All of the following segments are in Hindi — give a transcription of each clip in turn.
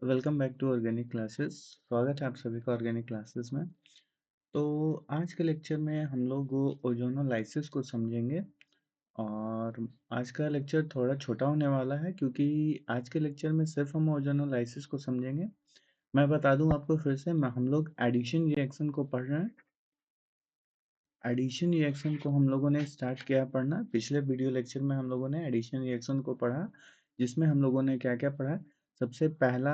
Welcome back to organic classes. स्वागत है आप सभी का ऑर्गेनिक क्लासेस में। तो आज के लेक्चर में हम लोग ओजोनोलाइसिस को समझेंगे। और आज का लेक्चर थोड़ा छोटा होने वाला है क्योंकि आज के लेक्चर में सिर्फ हम ओजोनोलाइसिस को समझेंगे। मैं बता दूं आपको फिर से, हम लोग एडिशन रिएक्शन को पढ़ रहे हैं। एडिशन रिएक्शन को हम लोगों ने स्टार्ट किया पढ़ना। पिछले वीडियो लेक्चर में हम लोगों ने एडिशन रिएक्शन को पढ़ा, जिसमें हम लोगों ने क्या क्या पढ़ा। सबसे पहला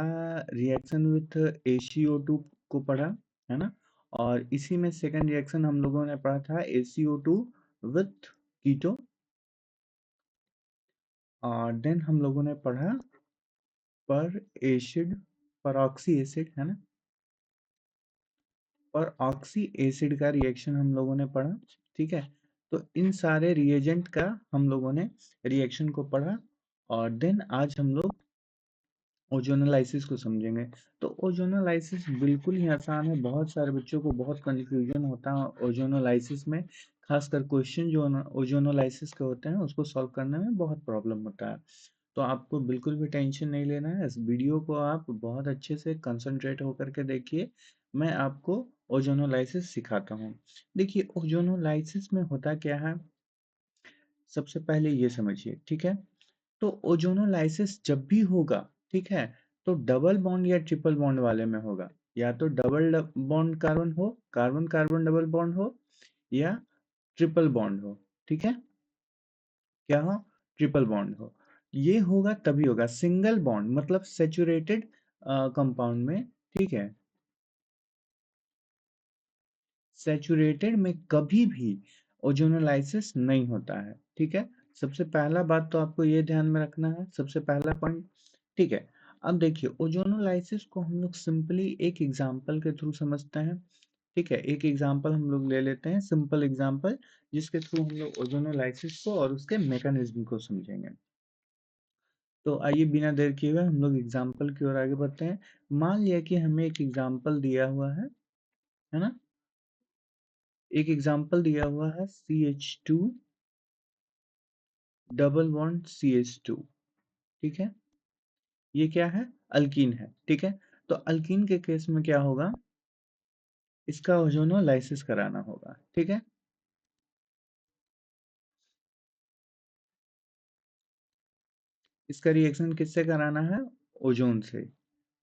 रिएक्शन विथ ACO2 को पढ़ा, है ना। और इसी में सेकंड रिएक्शन हम लोगों ने पढ़ा था ACO2 विथ कीटो। और देन हम लोगों ने पढ़ा पर एसिड, पर ऑक्सी एसिड, है ना। और ऑक्सी एसिड का रिएक्शन हम लोगों ने पढ़ा। ठीक है। तो इन सारे रिएजेंट का हम लोगों ने रिएक्शन को पढ़ा। और देन आज हम लोग ओजोनोलाइसिस को समझेंगे। तो ओजोनोलाइसिस बिल्कुल ही आसान है। बहुत सारे बच्चों को बहुत कंफ्यूजन होता है ओजोनोलाइसिस में। खासकर क्वेश्चन जो ओजोनोलाइसिस के होते हैं उसको सॉल्व करने में बहुत प्रॉब्लम होता है। तो आपको बिल्कुल भी टेंशन नहीं लेना है। इस वीडियो को आप बहुत अच्छे से कंसंट्रेट होकर के देखिए। मैं आपको ओजोनोलाइसिस सिखाता हूँ। देखिए ओजोनोलाइसिस में होता क्या है, सबसे पहले ये समझिए। ठीक है। तो ओजोनोलाइसिस जब भी होगा, ठीक है, तो डबल बॉन्ड या ट्रिपल बॉन्ड वाले में होगा। या तो डबल बॉन्ड कार्बन हो, कार्बन कार्बन डबल बॉन्ड हो, या ट्रिपल बॉन्ड हो। ठीक है। क्या हो? ट्रिपल बॉन्ड हो। ये होगा तभी होगा। सिंगल बॉन्ड मतलब सेचुरेटेड कंपाउंड में, ठीक है, सैचुरेटेड में कभी भी ओजोनोलाइसिस नहीं होता है। ठीक है। सबसे पहला बात तो आपको ये ध्यान में रखना है, सबसे पहला पॉइंट। ठीक है। अब देखिए ओजोनोलाइसिस को हम लोग सिंपली एक एग्जांपल के थ्रू समझते हैं। ठीक है। एक एग्जांपल हम लोग ले लेते हैं, सिंपल एग्जांपल, जिसके थ्रू हम लोग ओजोनोलाइसिस को और उसके मैकेनिज्म को समझेंगे। तो आइए बिना देर किए हुए हम लोग एग्जांपल की ओर आगे बढ़ते हैं। मान लिया कि हमें एक एग्जांपल दिया हुआ है ना। एक एग्जांपल दिया हुआ है CH2 डबल बॉन्ड CH2। ठीक है। ये क्या है? अल्कीन है। ठीक है। तो अल्कीन के केस में क्या होगा, इसका ओजोनोलाइसिस कराना होगा। ठीक है। इसका रिएक्शन किससे कराना है? ओजोन से।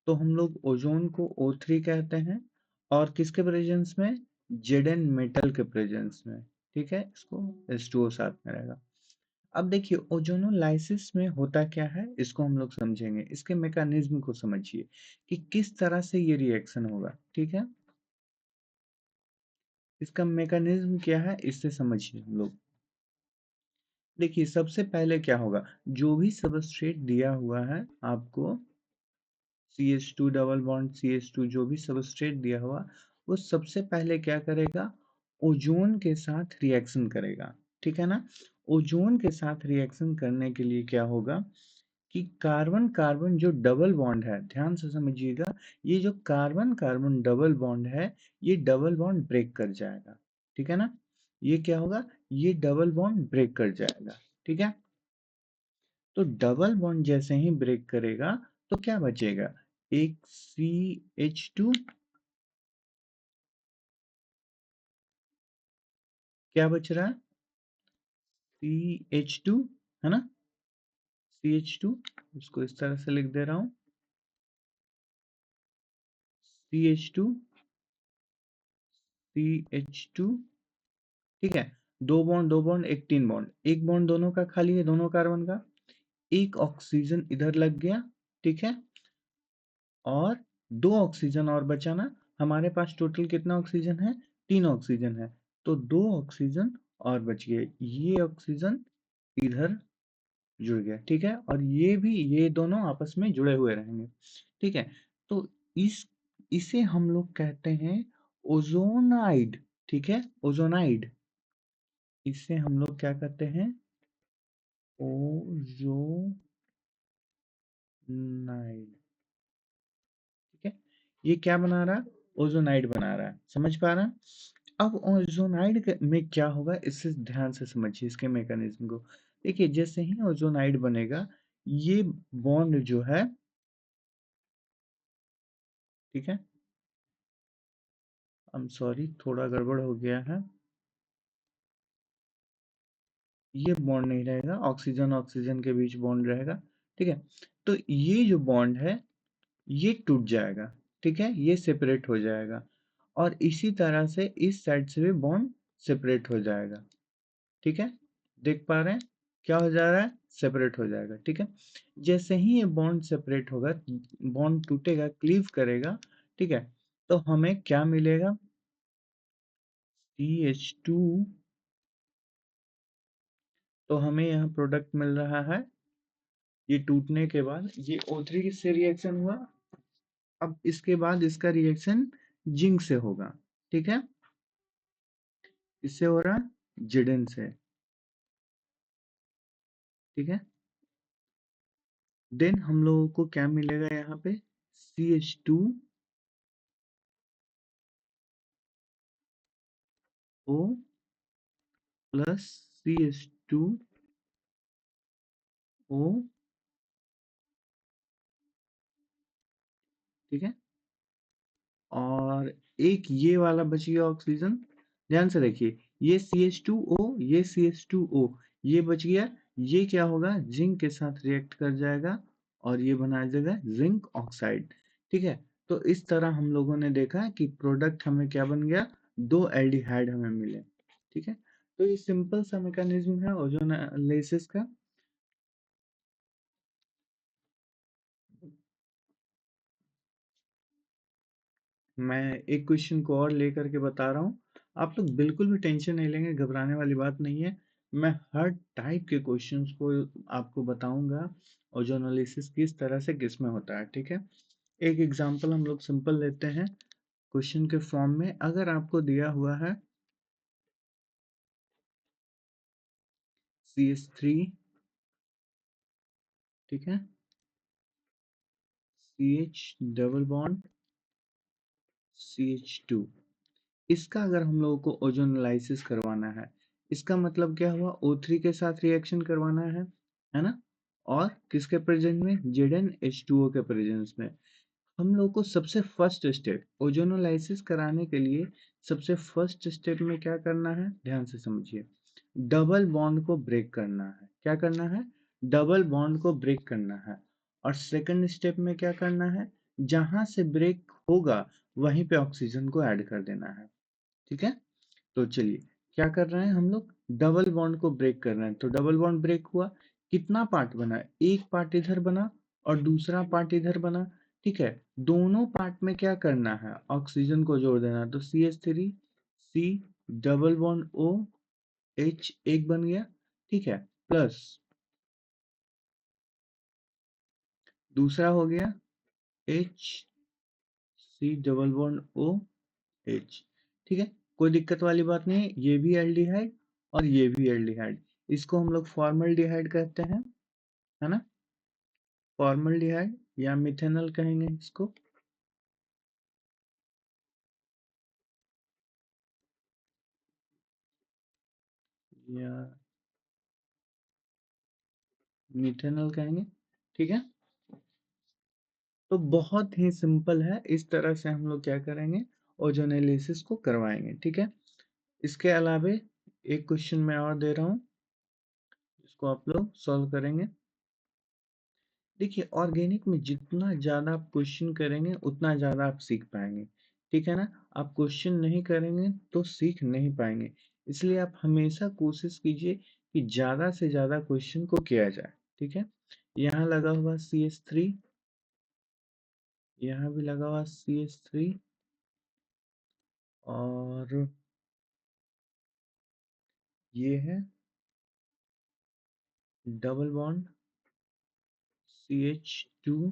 तो हम लोग ओजोन को O3 कहते हैं। और किसके प्रेजेंस में? Zn मेटल के प्रेजेंस में। ठीक है। इसको H2O साथ में रहेगा। अब देखिए ओजोनोलाइसिस में होता क्या है, इसको हम लोग समझेंगे। इसके मैकेनिज्म को समझिए कि किस तरह से ये रिएक्शन होगा। ठीक है। इसका मैकेनिज्म क्या है, इससे समझिए हम लोग। देखिए सबसे पहले क्या होगा, जो भी सबस्ट्रेट दिया हुआ है आपको, CH2 डबल बॉन्ड CH2, जो भी सबस्ट्रेट दिया हुआ, वो सबसे पहले क्या करेगा, ओजोन के साथ रिएक्शन करेगा। ठीक है ना। ओजोन के साथ रिएक्शन करने के लिए क्या होगा कि कार्बन कार्बन जो डबल बॉन्ड है, ध्यान से समझिएगा, ये जो कार्बन कार्बन डबल बॉन्ड है, ये डबल बॉन्ड ब्रेक कर जाएगा। ठीक है ना। ये क्या होगा, ये डबल बॉन्ड ब्रेक कर जाएगा। ठीक है। तो डबल बॉन्ड जैसे ही ब्रेक करेगा तो क्या बचेगा, एक CH2, क्या बच रहा है, CH2, है ना। CH2, इसको इस तरह से लिख दे रहा हूं, CH2, CH2। ठीक है। दो बॉन्ड एक तीन बॉन्ड, एक बॉन्ड दोनों का खाली है, दोनों कार्बन का। एक ऑक्सीजन इधर लग गया। ठीक है। और दो ऑक्सीजन और बचाना। हमारे पास टोटल कितना ऑक्सीजन है, तीन ऑक्सीजन है। तो दो ऑक्सीजन और बच गए, ये ऑक्सीजन इधर जुड़ गया। ठीक है। और ये भी, ये दोनों आपस में जुड़े हुए रहेंगे। ठीक है। तो इस इसे हम लोग कहते हैं ओजोनाइड। ठीक है। ओजोनाइड, इसे हम लोग क्या कहते हैं, ओजोनाइड। ठीक है। ये क्या बना रहा है, ओजोनाइड बना रहा है। समझ पा रहा है? अब ओजोनाइड में क्या होगा, इससे ध्यान से समझिए इसके मैकेनिज्म को। देखिए जैसे ही ओजोनाइड बनेगा, ये बॉन्ड जो है, ठीक है, आई एम सॉरी, थोड़ा गड़बड़ हो गया है। ये बॉन्ड नहीं रहेगा, ऑक्सीजन ऑक्सीजन के बीच बॉन्ड रहेगा। ठीक है, तो ये जो बॉन्ड है ये टूट जाएगा। ठीक है, ये सेपरेट हो जाएगा और इसी तरह से इस साइड से भी बॉन्ड सेपरेट हो जाएगा। ठीक है, देख पा रहे हैं क्या हो जा रहा है, सेपरेट हो जाएगा। ठीक है, जैसे ही ये बॉन्ड सेपरेट होगा, बॉन्ड टूटेगा, क्लीव करेगा। ठीक है, तो हमें क्या मिलेगा, CH2। तो हमें यहाँ प्रोडक्ट मिल रहा है, ये टूटने के बाद ये O3 से रिएक्शन हुआ। अब इसके बाद इसका रिएक्शन जिंक से होगा। ठीक है, इससे हो रहा है Zn से। ठीक है, देन हम लोगों को क्या मिलेगा यहाँ पे, CH2O प्लस CH2O। ठीक है, और एक ये वाला बच गया ऑक्सीजन। ध्यान से देखिए, ये CH2O, ये CH2O, ये बच गया। ये क्या होगा, जिंक के साथ रिएक्ट कर जाएगा और ये बना देगा जिंक ऑक्साइड। ठीक है, तो इस तरह हम लोगों ने देखा कि प्रोडक्ट हमें क्या बन गया, दो एल्डिहाइड हमें मिले। ठीक है, तो ये सिंपल सा मैकेनिज्म है ओजोनालिसिस का। मैं एक क्वेश्चन को और लेकर के बता रहा हूँ, आप लोग बिल्कुल भी टेंशन नहीं लेंगे, घबराने वाली बात नहीं है। मैं हर टाइप के क्वेश्चंस को आपको बताऊंगा, ओजोनोलिसिस किस तरह से किस में होता है। ठीक है, एक एग्जांपल हम लोग सिंपल लेते हैं क्वेश्चन के फॉर्म में। अगर आपको दिया हुआ है CH3, ठीक है, CH डबल बॉन्ड CH2, इसका अगर हम लोगों को ओजोनलाइसिस करवाना है, इसका मतलब क्या हुआ, O3 के साथ रिएक्शन करवाना है ना, और किसके प्रेजेंस में, ZnH2O के प्रेजेंस में। हम लोग को सबसे फर्स्ट स्टेप ओजोनोलाइसिस कराने के लिए, सबसे फर्स्ट स्टेप में क्या करना है, ध्यान से समझिए, डबल बॉन्ड को ब्रेक करना है। क्या करना है, डबल बॉन्ड को ब्रेक करना है। और सेकंड स्टेप में क्या करना है, जहां से ब्रेक होगा वहीं पे ऑक्सीजन को ऐड कर देना है। ठीक है, तो चलिए क्या कर रहे हैं हम लोग, डबल बॉन्ड को ब्रेक कर रहे हैं। तो डबल बॉन्ड ब्रेक हुआ, कितना पार्ट बना, एक पार्ट इधर बना और दूसरा पार्ट इधर बना। ठीक है, दोनों पार्ट में क्या करना है, ऑक्सीजन को जोड़ देना है। तो CH3 C double bond O H एक बन गया। ठीक है, प्लस दूसरा हो गया H C double bond O H। ठीक है, कोई दिक्कत वाली बात नहीं है, ये भी एल्डिहाइड और ये भी एल्डिहाइड। इसको हम लोग फॉर्मल्डिहाइड कहते हैं, है ना, फॉर्मल्डिहाइड या मिथेनॉल कहेंगे इसको। या मिथेनॉल कहेंगे। ठीक है, तो बहुत ही सिंपल है, इस तरह से हम लोग क्या करेंगे, ओजोनेलिसिस को करवाएंगे। ठीक है, इसके अलावे एक क्वेश्चन मैं और दे रहा हूँ, इसको आप लोग सॉल्व करेंगे। देखिए, ऑर्गेनिक में जितना ज़्यादा आप क्वेश्चन करेंगे उतना ज़्यादा आप सीख पाएंगे। ठीक है ना, आप क्वेश्चन नहीं करेंगे तो सीख नहीं पाएंगे। इसलिए आप हमेशा कोशिश कीजिए कि ज़्यादा से ज़्यादा क्वेश्चन को किया जाए। ठीक है, यहाँ लगा हुआ CH3, यहाँ भी लगा हुआ CH3, और ये है डबल बॉन्ड CH2।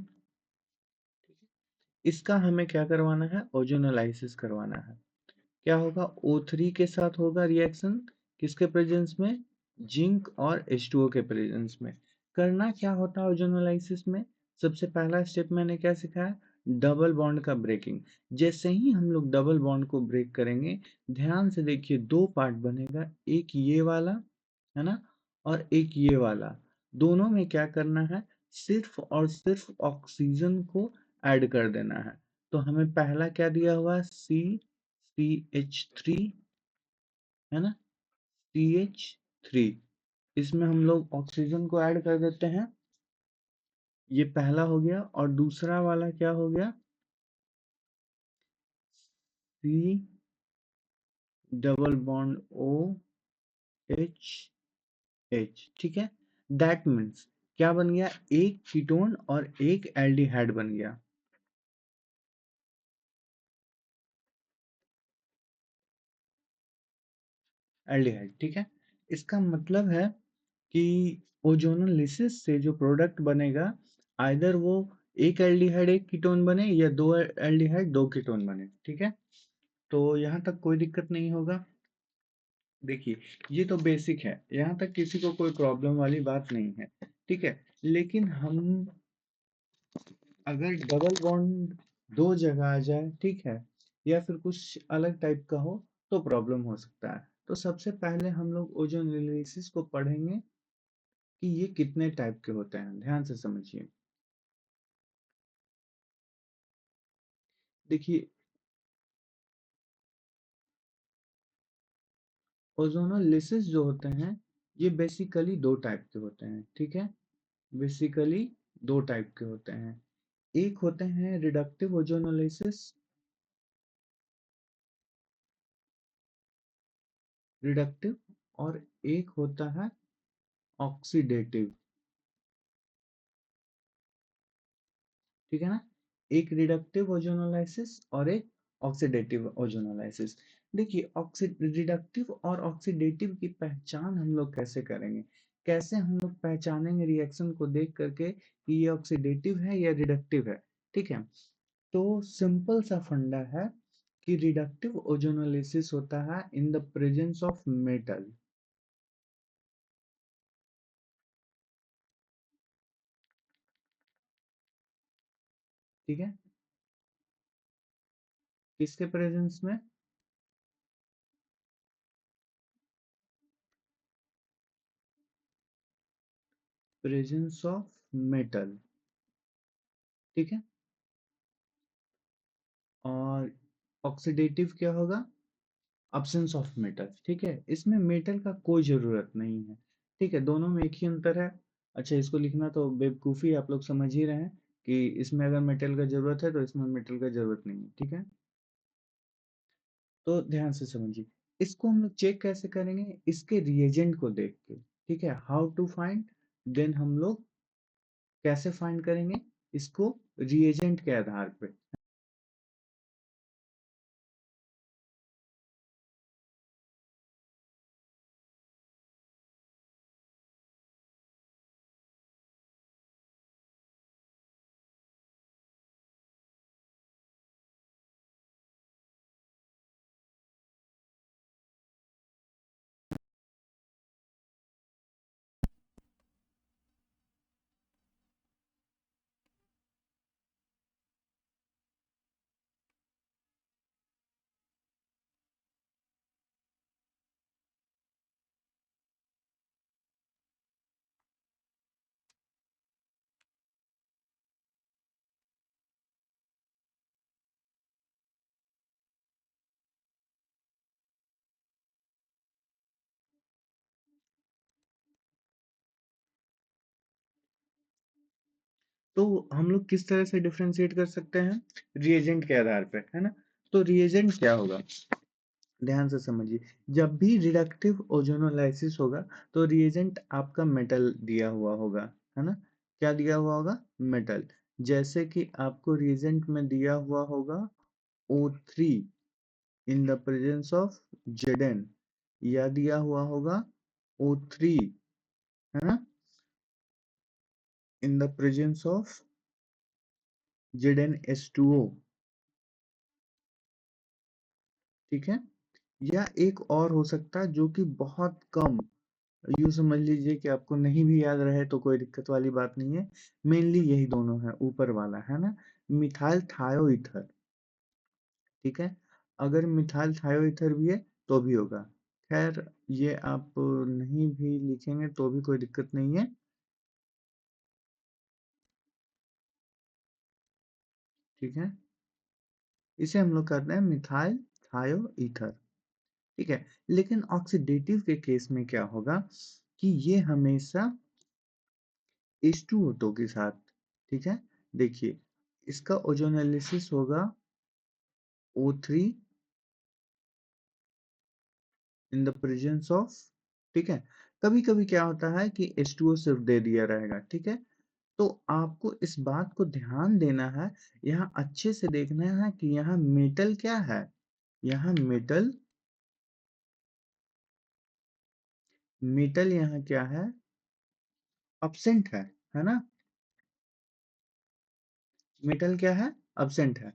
इसका हमें क्या करवाना है, ओजोनलाइसिस करवाना है। क्या होगा, O3 के साथ होगा रिएक्शन, किसके प्रेजेंस में, जिंक और H2O के प्रेजेंस में। करना क्या होता है ओजोनोलाइसिस में, सबसे पहला स्टेप मैंने क्या सिखाया, डबल बॉन्ड का ब्रेकिंग। जैसे ही हम लोग डबल बॉन्ड को ब्रेक करेंगे, ध्यान से देखिए, दो पार्ट बनेगा, एक ये वाला, है ना, और एक ये वाला। दोनों में क्या करना है, सिर्फ और सिर्फ ऑक्सीजन को ऐड कर देना है। तो हमें पहला क्या दिया हुआ है, CH3, है ना, CH3। इसमें हम लोग ऑक्सीजन को ऐड कर देते हैं, ये पहला हो गया। और दूसरा वाला क्या हो गया, C डबल बॉन्ड OH, ठीक है। दैट मीन्स क्या बन गया, एक कीटोन और एक एल्डिहाइड बन गया, एल्डिहाइड, ठीक है। इसका मतलब है कि ओजोनोलिसिस से जो प्रोडक्ट बनेगा, आइदर वो एक एल्डिहाइड एक कीटोन बने या दो एल्डिहाइड दो कीटोन बने, ठीक है। तो यहाँ तक कोई दिक्कत नहीं होगा। देखिए, ये तो बेसिक है, यहाँ तक किसी को कोई प्रॉब्लम वाली बात नहीं है, ठीक है। लेकिन हम अगर डबल बॉन्ड दो जगह आ जाए, ठीक है, या फिर कुछ अलग टाइप का हो, तो प्रॉब्लम हो सकता है। तो सबसे पहले हम लोग ओजोनोलिसिस को पढ़ेंगे कि ये कितने टाइप के होते हैं, ध्यान से समझिए। देखिए, ओजोनोलिसिस जो होते हैं, ये बेसिकली दो टाइप के होते हैं, ठीक है। बेसिकली दो टाइप के होते हैं। एक होते हैं रिडक्टिव ओजोनोलिसिस, रिडक्टिव, और एक होता है ऑक्सीडेटिव, ठीक है ना। एक रिडक्टिव ओजोनोलाइसिस और एक ऑक्सीडेटिव ओजोनोलाइसिस। देखिए, रिडक्टिव और ऑक्सीडेटिव की पहचान हम लोग कैसे करेंगे, कैसे हम लोग पहचानेंगे रिएक्शन को देख करके कि ये ऑक्सीडेटिव है या रिडक्टिव है, ठीक है। तो सिंपल सा फंडा है कि रिडक्टिव ओजोनोलिसिस होता है in the presence of metal, ठीक है। किसके प्रेजेंस में, प्रेजेंस ऑफ मेटल, ठीक है। और ऑक्सीडेटिव क्या होगा, अब्सेंस ऑफ मेटल, ठीक है। इसमें मेटल का कोई जरूरत नहीं है, ठीक है, दोनों में एक ही अंतर है। अच्छा, इसको लिखना तो बेवकूफ़ी, आप लोग समझ ही रहे हैं कि इसमें अगर मेटल का जरूरत है तो इसमें मेटल का जरूरत नहीं है, ठीक है। तो ध्यान से समझिए, इसको हम लोग चेक कैसे करेंगे, इसके रिएजेंट को देख के, ठीक है। हाउ टू फाइंड, देन हम लोग कैसे फाइंड करेंगे इसको, रिएजेंट के आधार पे। तो हम लोग किस तरह से डिफरेंशिएट कर सकते हैं, रिएजेंट के आधार पे, है ना। तो रिएजेंट क्या होगा, ध्यान से समझिए। जब भी रिडक्टिव ओजोनोलाइसिस होगा, तो रिएजेंट आपका मेटल दिया हुआ होगा, है ना। क्या दिया हुआ होगा, मेटल। जैसे कि आपको रिएजेंट में दिया हुआ होगा O3 in the presence of Zn, या दिया हुआ होगा O3, है ना, in the presence of ZnH2O, ठीक है। या एक और हो सकता है जो कि बहुत कम, यूँ समझ लीजिए कि आपको नहीं भी याद रहे तो कोई दिक्कत वाली बात नहीं है। मेनली यही दोनों है, ऊपर वाला, है ना, मिथाइल थायोईथर, ठीक है। अगर मिथाइल थायोईथर भी है तो भी होगा। खैर, ये आप नहीं भी लिखेंगे तो भी कोई दिक्कत नहीं है, ठीक है। इसे हम लोग कहते हैं मिथाइल थायो ईथर। ठीक है, लेकिन ऑक्सीडेटिव के केस में क्या होगा कि ये हमेशा H2O2 के साथ, ठीक है, देखिए इसका ओजोनोलिसिस होगा O3 in the presence of, ठीक है। कभी कभी क्या होता है कि H2O सिर्फ दे दिया रहेगा, ठीक है। तो आपको इस बात को ध्यान देना है, यहाँ अच्छे से देखना है कि यहाँ मेटल क्या है। यहाँ मेटल, मेटल यहाँ क्या है, अब्सेंट है ना। मेटल क्या है, अब्सेंट है,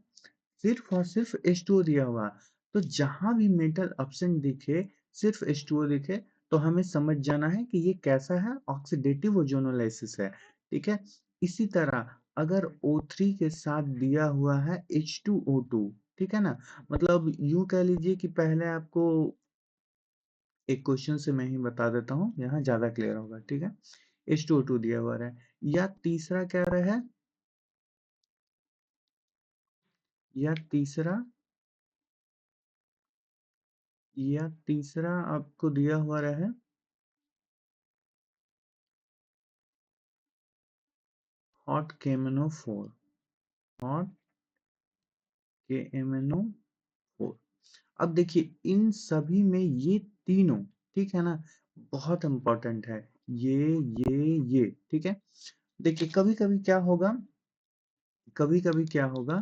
सिर्फ और सिर्फ H2O दिया हुआ। तो जहां भी मेटल अब्सेंट दिखे, सिर्फ H2O दिखे, तो हमें समझ जाना है कि ये कैसा है, ऑक्सीडेटिव ओजोनोलाइसिस है, ठीक है। इसी तरह अगर O3 के साथ दिया हुआ है H2O2, ठीक है ना, मतलब यूं कह लीजिए कि पहले आपको एक क्वेश्चन से मैं ही बता देता हूँ, यहाँ ज्यादा क्लियर होगा, ठीक है। H2O2 दिया हुआ है, या तीसरा क्या रहे, या तीसरा, या तीसरा आपको दिया हुआ रहे हॉट KMNO4, हॉट KMNO4। अब देखिए इन सभी में ये तीनों, ठीक है ना, बहुत इंपॉर्टेंट है, ये ठीक है। देखिए कभी कभी क्या होगा, कभी कभी क्या होगा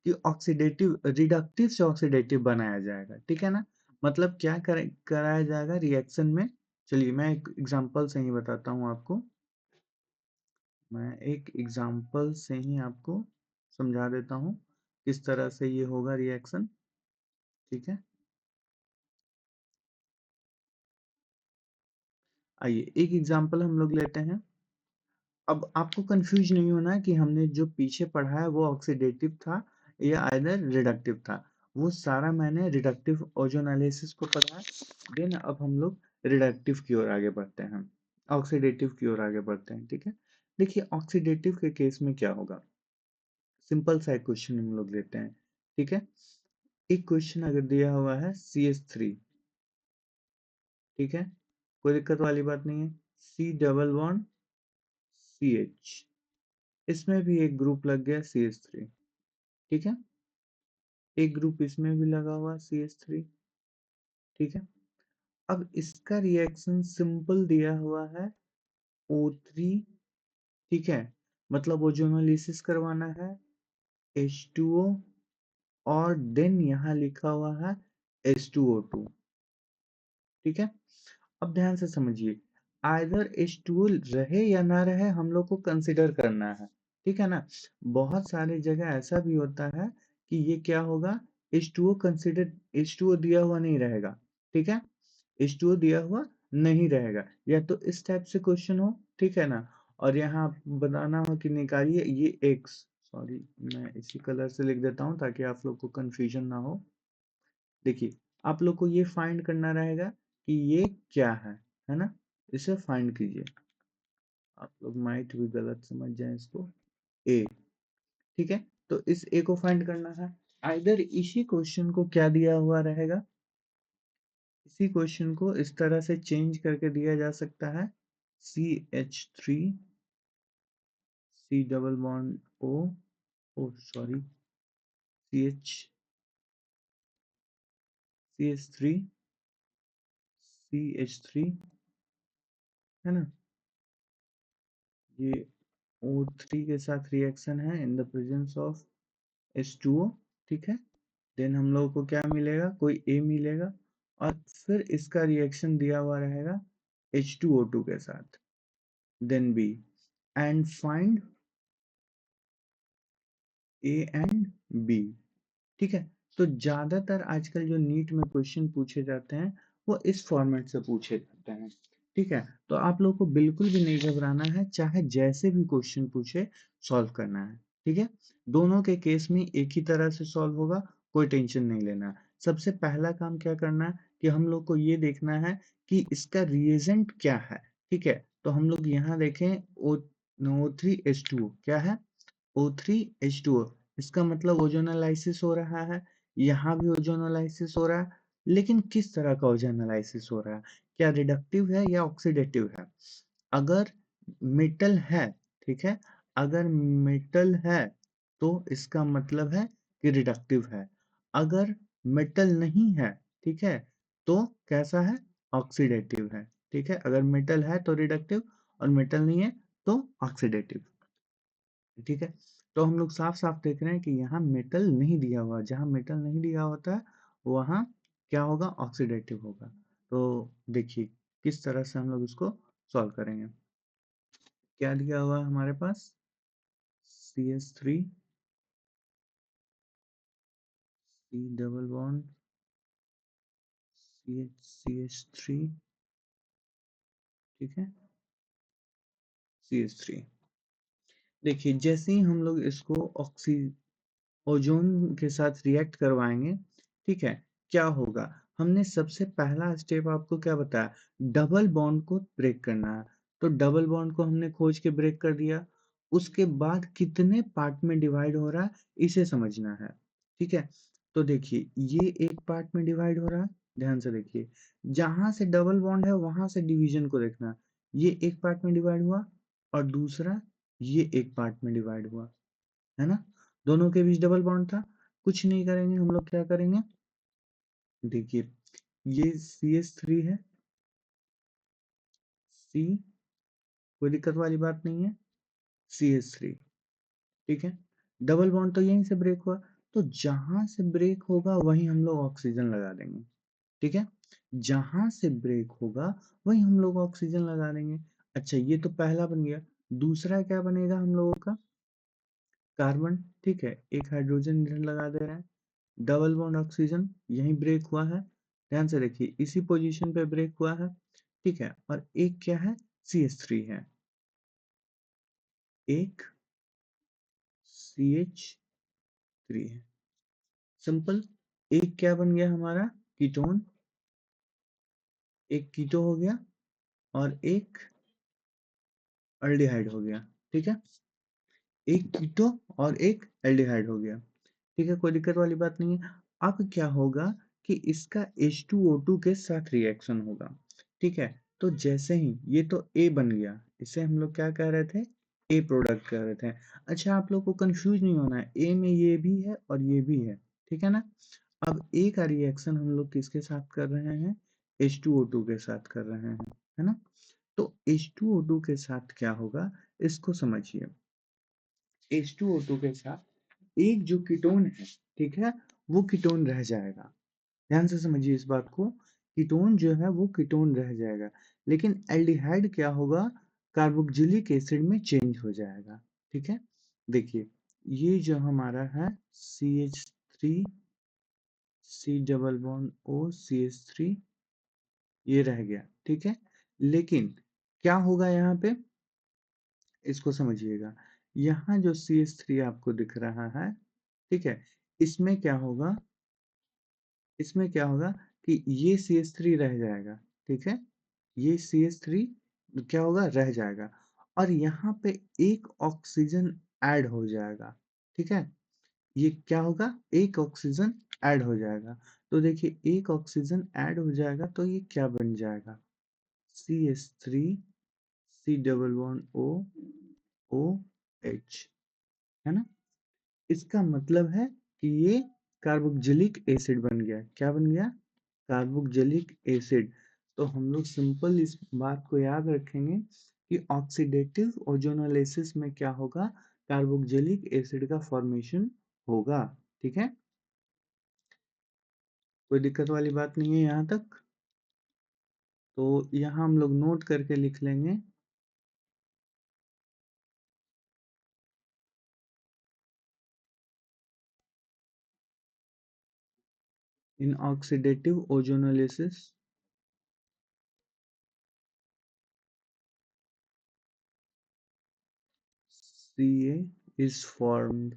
कि ऑक्सीडेटिव रिडक्टिव से ऑक्सीडेटिव बनाया जाएगा, ठीक है ना। मतलब क्या कराया जाएगा रिएक्शन में। चलिए मैं एक एग्जांपल से ही बताता हूँ आपको, मैं एक एग्जांपल से ही आपको समझा देता हूँ किस तरह से ये होगा रिएक्शन, ठीक है। आइए एक एग्जांपल हम लोग लेते हैं। अब आपको कंफ्यूज नहीं होना है कि हमने जो पीछे पढ़ा है वो ऑक्सीडेटिव था या आइदर रिडक्टिव था। वो सारा मैंने रिडक्टिव ओजोनालिसिस को पढ़ा है। देन अब हम लोग रिडक्टिव की ओर आगे बढ़ते हैं, ऑक्सीडेटिव की ओर आगे बढ़ते हैं, ठीक है। देखिए ऑक्सीडेटिव के केस में क्या होगा, सिंपल सा एक क्वेश्चन हम लोग लेते हैं, ठीक है। एक क्वेश्चन अगर दिया हुआ है CH3, ठीक है, कोई दिक्कत वाली बात नहीं है। C डबल बॉन्ड CH, इसमें भी एक ग्रुप लग गया CH3, ठीक है, एक ग्रुप इसमें भी लगा हुआ CH3, ठीक है। अब इसका रिएक्शन सिंपल दिया हुआ है O3, ठीक है, मतलब ओजोनोलिसिस करवाना है H2O, और देन यहाँ लिखा हुआ है H2O2, ठीक है। अब ध्यान से समझिए, आइदर H2O रहे या ना रहे हम लोग को कंसिडर करना है, ठीक है ना। बहुत सारे जगह ऐसा भी होता है कि ये क्या होगा, H2O कंसिडर, H2O दिया हुआ नहीं रहेगा, ठीक है, H2O दिया हुआ नहीं रहेगा, या तो इस टाइप से क्वेश्चन हो, ठीक है ना। और यहाँ बताना हो कि निकालिए ये X, सॉरी मैं इसी कलर से लिख देता हूँ ताकि आप लोग को कंफ्यूजन ना हो। देखिए आप लोग को ये फाइंड करना रहेगा कि ये क्या है ना, इसे फाइंड कीजिए। आप लोग माइट भी गलत समझ जाए इसको, ए, ठीक है। तो इस ए को फाइंड करना है, आइदर इसी क्वेश्चन को क्या दिया हुआ रहेगा, इसी क्वेश्चन को इस तरह से चेंज करके दिया जा सकता है CH3, C double bond O sorry CH3 CH3, है ना, ये O3 के साथ रिएक्शन है in the presence of H2O, ठीक है। देन हम लोगों को क्या मिलेगा, कोई A मिलेगा, और फिर इसका रिएक्शन दिया हुआ रहेगा H2O2 के साथ, then B, and find A and B, ठीक है। तो ज्यादातर आजकल जो नीट में क्वेश्चन पूछे जाते हैं वो इस फॉर्मेट से पूछे जाते हैं, ठीक है। तो आप लोग को बिल्कुल भी नहीं घबराना है, चाहे जैसे भी क्वेश्चन पूछे सॉल्व करना है, ठीक है। दोनों के केस में एक ही तरह से सॉल्व होगा, कोई टेंशन नहीं लेना। सबसे पहला काम क्या करना है कि हम लोग को ये देखना है कि इसका रिएजेंट क्या है, ठीक है। तो हम लोग यहाँ देखें O3H2O क्या है, O3H2O, इसका मतलब ओजोनोलाइसिस हो रहा है, यहाँ भी ओजोनोलाइसिस हो रहा है, लेकिन किस तरह का ओजोनोलाइसिस हो रहा है? क्या रिडक्टिव है या ऑक्सीडेटिव है? अगर मेटल है, ठीक है, अगर मेटल है तो इसका मतलब है कि रिडक्टिव है। अगर मेटल नहीं है, ठीक है, तो कैसा है? ऑक्सीडेटिव है। ठीक है, अगर मेटल है तो रिडक्टिव और मेटल नहीं है तो ऑक्सीडेटिव। ठीक है, तो हम लोग साफ साफ देख रहे हैं कि यहाँ मेटल नहीं दिया हुआ, जहाँ मेटल नहीं दिया होता है वहाँ क्या होगा? ऑक्सीडेटिव होगा। तो देखिए किस तरह से हम लोग इसको सॉल्व करेंगे। क्या दिया हुआ है हमारे पास? CH3, C double bond, CH3, ठीक है, CH3। देखिए जैसे ही हम लोग इसको ऑक्सी ओजोन के साथ रिएक्ट करवाएंगे, ठीक है, क्या होगा? हमने सबसे पहला स्टेप आपको क्या बताया? डबल बॉन्ड को ब्रेक करना है। तो डबल बॉन्ड को हमने खोज के ब्रेक कर दिया। उसके बाद कितने पार्ट में डिवाइड हो रहा है इसे समझना है। ठीक है, तो देखिए ये एक पार्ट में डिवाइड हो रहा है, ध्यान से देखिए, जहां से डबल बॉन्ड है वहां से डिवीजन को देखना। ये एक पार्ट में डिवाइड हुआ और दूसरा ये एक पार्ट में डिवाइड हुआ, है ना? दोनों के बीच डबल बॉन्ड था। कुछ नहीं करेंगे हम लोग, क्या करेंगे? देखिए ये CH3 है, C, कोई दिक्कत वाली बात नहीं है, CH3, ठीक है, डबल बॉन्ड तो यहीं से ब्रेक हुआ, तो जहां से ब्रेक होगा वहीं हम लोग ऑक्सीजन लगा देंगे। ठीक है, जहां से ब्रेक होगा वहीं हम लोग ऑक्सीजन लगा देंगे। अच्छा ये तो पहला बन गया। दूसरा क्या बनेगा हम लोगों का? कार्बन, ठीक है, एक हाइड्रोजन इधर लगा दे रहे हैं, डबल बॉन्ड ऑक्सीजन यहीं ब्रेक हुआ है, ध्यान से देखिए इसी पोजीशन पे ब्रेक हुआ है, ठीक है, और एक क्या है? CH3 है, एक CH3 है, सिंपल। एक क्या बन गया हमारा? कीटोन, एक कीटो हो गया और एक अल्डिहाइड हो गया। ठीक है, एक कीटो और एक एल्डिहाइड हो गया। ठीक है, कोई दिक्कत वाली बात नहीं है। अब क्या होगा कि इसका H2O2 के साथ रिएक्शन होगा। ठीक है, तो जैसे ही ये तो A बन गया, इसे हम लोग क्या कह रहे थे? A प्रोडक्ट कह रहे थे। अच्छा आप लोग को कंफ्यूज नहीं होना है, A में ये भी है और ये भी है, ठीक है ना? अब A का रिएक्शन हम लोग किसके साथ कर रहे हैं? H2O2 के साथ कर रहे हैं, है ना? तो H2O2 के साथ क्या होगा इसको समझिए। H2O2 के साथ एक जो कीटोन है, ठीक है, वो कीटोन रह जाएगा। ध्यान से समझिए इस बात को, कीटोन जो है वो कीटोन रह जाएगा, लेकिन एल्डिहाइड क्या होगा? कार्बोक्जिलिक एसिड में चेंज हो जाएगा। ठीक है, देखिए ये जो हमारा है CH3, C double bond O, CH3, ये रह गया। ठीक है, लेकिन क्या होगा यहाँ पे? इसको समझिएगा, यहाँ जो CH3 आपको दिख रहा है, ठीक है, इसमें क्या होगा? इसमें क्या होगा कि ये CH3 रह जाएगा, ठीक है, ये CH3 क्या होगा? रह जाएगा, और यहाँ पे एक ऑक्सीजन ऐड हो जाएगा। ठीक है, ये क्या होगा? एक ऑक्सीजन ऐड हो जाएगा। तो देखिए एक ऑक्सीजन ऐड हो जाएगा तो ये क्या बन जाएगा? CH3, C double bond O, OH, है ना? इसका मतलब है कि ये कार्बोक्जिलिक एसिड बन गया। क्या बन गया? Carboxylic acid. तो हम लोग सिंपल इस बात को याद रखेंगे कि ऑक्सीडेटिव ओजोनोलाइसिस में क्या होगा? कार्बोक्जिलिक एसिड का फॉर्मेशन होगा। ठीक है, कोई दिक्कत वाली बात नहीं है यहाँ तक। तो यहाँ हम लोग नोट करके लिख लेंगे, इन oxidative ozonolysis Ca is formed।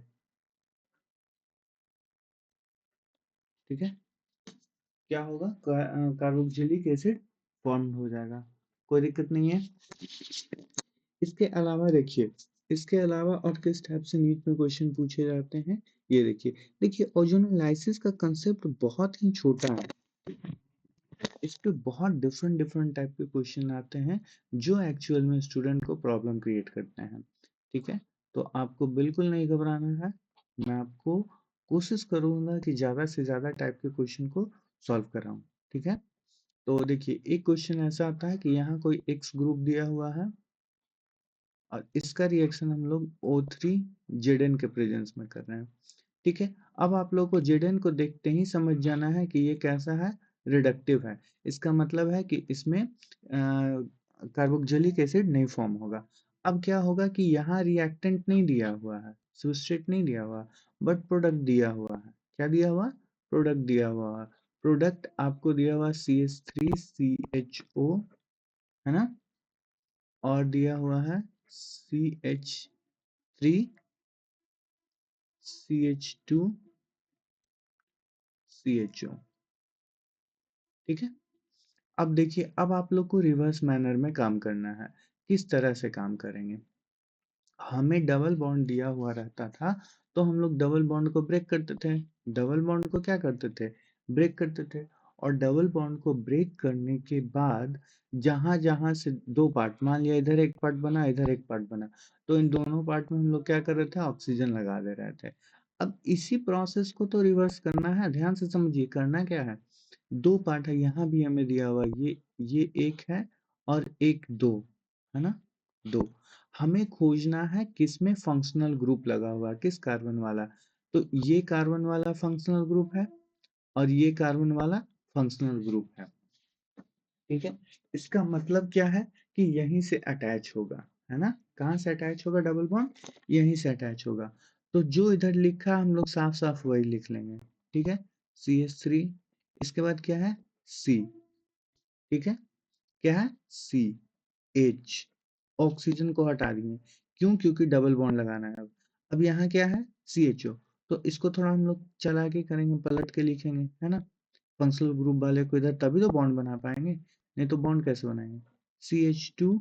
ठीक है, क्या होगा? कार्बोक्जिलिक एसिड फॉर्म हो जाएगा, कोई दिक्कत नहीं है। इसके अलावा देखिए इसके अलावा और किस टाइप से नीट में क्वेश्चन पूछे जाते हैं, ये देखिए। देखिए ओजोनोलाइसिस का कंसेप्ट बहुत ही छोटा है। इस पे बहुत डिफरेंट डिफरेंट टाइप के क्वेश्चन आते हैं जो एक्चुअल में स्टूडेंट को प्रॉब्लम क्रिएट करते हैं। ठीक है, तो आपको बिल्कुल नहीं घबराना है। मैं आपको कोशिश करूंगा कि ज़्यादा से ज़्यादा टाइप के क्वेश्चन को सॉल्व कराऊं। ठीक है, तो देखिए एक क्वेश्चन ऐसा आता है कि यहाँ कोई एक्स ग्रुप दिया हुआ है और इसका रिएक्शन हम लोग O3 Zn के प्रेजेंस में कर रहे हैं। ठीक है, अब आप लोग को Zn को देखते ही समझ जाना है कि ये कैसा है, रिडक्टिव है। इसका मतलब है कि इसमें कार्बोक्सिलिक एसिड नहीं फॉर्म होगा। अब क्या होगा कि यहाँ रिएक्टेंट नहीं दिया हुआ है, सबस्ट्रेट नहीं दिया हुआ, बट प्रोडक्ट दिया हुआ है। क्या दिया हुआ? प्रोडक्ट दिया हुआ है। प्रोडक्ट आपको दिया हुआ CH3CHO, है ना, और दिया हुआ है CH3CH2CHO। ठीक है, अब देखिए, अब आप लोग को रिवर्स मैनर में काम करना है। किस तरह से काम करेंगे? हमें डबल बॉन्ड दिया हुआ रहता था, तो हम लोग डबल बॉन्ड को ब्रेक करते थे। डबल बॉन्ड को क्या करते थे? ब्रेक करते थे। और डबल बॉन्ड को ब्रेक करने के बाद जहां जहां से दो पार्ट, मान लिया इधर एक पार्ट बना, इधर एक पार्ट बना, तो इन दोनों पार्ट में हम लोग क्या कर रहे थे? ऑक्सीजन लगा दे रहे थे। अब इसी प्रोसेस को तो रिवर्स करना है। ध्यान से समझिए, करना क्या है। दो पार्ट है, यहाँ भी हमें दिया हुआ है, ये एक है और एक दो, है ना, दो। हमें खोजना है किसमें फंक्शनल ग्रुप लगा हुआ है, किस कार्बन वाला। तो ये कार्बन वाला फंक्शनल ग्रुप है और ये कार्बन वाला फंक्शनल ग्रुप है। ठीक है, इसका मतलब क्या है कि यहीं से अटैच होगा, है ना। कहाँ से अटैच होगा डबल बॉन्ड? यहीं से अटैच होगा। तो जो इधर लिखा है हम लोग साफ साफ वही लिख लेंगे। ठीक है, CH3, इसके बाद क्या है? C। ठीक है, क्या है? C H, ऑक्सीजन को हटा दिए। क्यों? क्योंकि डबल बॉन्ड लगाना है। अब यहाँ क्या है? CHO। तो इसको थोड़ा हम लोग चला के करेंगे, पलट के लिखेंगे, है ना। फंक्शनल ग्रुप वाले को इधर, तभी तो बॉन्ड बना पाएंगे, नहीं तो बॉन्ड कैसे बनाएंगे? CH2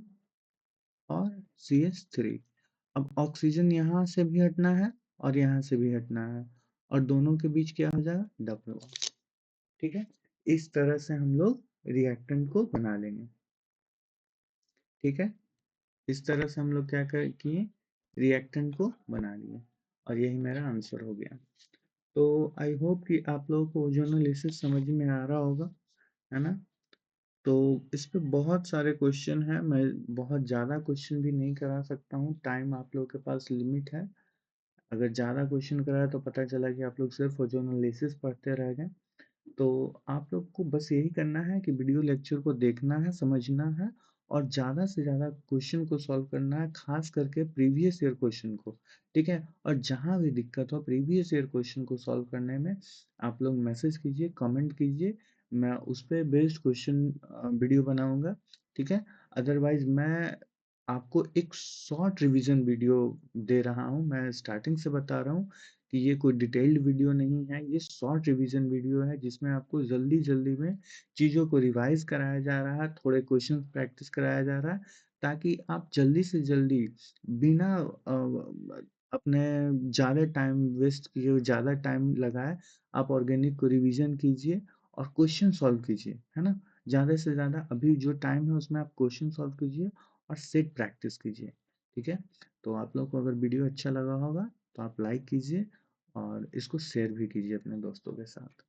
और CH3। अब ऑक्सीजन यहाँ से भी हटना है और यहाँ से भी हटना है, और दोनों के बीच क्या हो जाएगा? Double bond. ठीक है, इस तरह से हम लोग रिएक्टेंट को बना लेंगे। ठीक है, इस तरह से हम लोग क्या कर किए? रिएक्टेंट को बना लिए, और यही मेरा आंसर हो गया। तो आई होप कि आप लोगों को ओजोनोलिसिस समझ में आ रहा होगा, है ना। तो इस पे बहुत सारे क्वेश्चन हैं, मैं बहुत ज़्यादा क्वेश्चन भी नहीं करा सकता हूँ, टाइम आप लोगों के पास लिमिट है। अगर ज़्यादा क्वेश्चन कराया तो पता चला कि आप लोग सिर्फ ओजोनोलिसिस पढ़ते रह गए। तो आप लोग को बस यही करना है कि वीडियो लेक्चर को देखना है, समझना है, और ज़्यादा से ज़्यादा क्वेश्चन को सॉल्व करना है, खास करके प्रीवियस ईयर क्वेश्चन को। ठीक है, और जहाँ भी दिक्कत हो प्रीवियस ईयर क्वेश्चन को सॉल्व करने में, आप लोग मैसेज कीजिए, कमेंट कीजिए, मैं उस पर बेस्ड क्वेश्चन वीडियो बनाऊंगा। ठीक है, अदरवाइज मैं आपको एक शॉर्ट रिवीजन वीडियो दे रहा हूँ। मैं स्टार्टिंग से बता रहा हूँ कि ये कोई डिटेल्ड वीडियो नहीं है, ये शॉर्ट रिवीजन वीडियो है, जिसमें आपको जल्दी जल्दी में चीज़ों को रिवाइज कराया जा रहा है, थोड़े क्वेश्चन प्रैक्टिस कराया जा रहा है, ताकि आप जल्दी से जल्दी बिना अपने ज़्यादा टाइम वेस्ट किए, ज़्यादा टाइम लगाए, आप ऑर्गेनिक को रिवीजन कीजिए और क्वेश्चन सॉल्व कीजिए, है ना। ज़्यादा से ज़्यादा अभी जो टाइम है उसमें आप क्वेश्चन सॉल्व कीजिए और सेट प्रैक्टिस कीजिए। ठीक है, तो आप लोग को अगर वीडियो अच्छा लगा होगा तो आप लाइक कीजिए और इसको शेयर भी कीजिए अपने दोस्तों के साथ।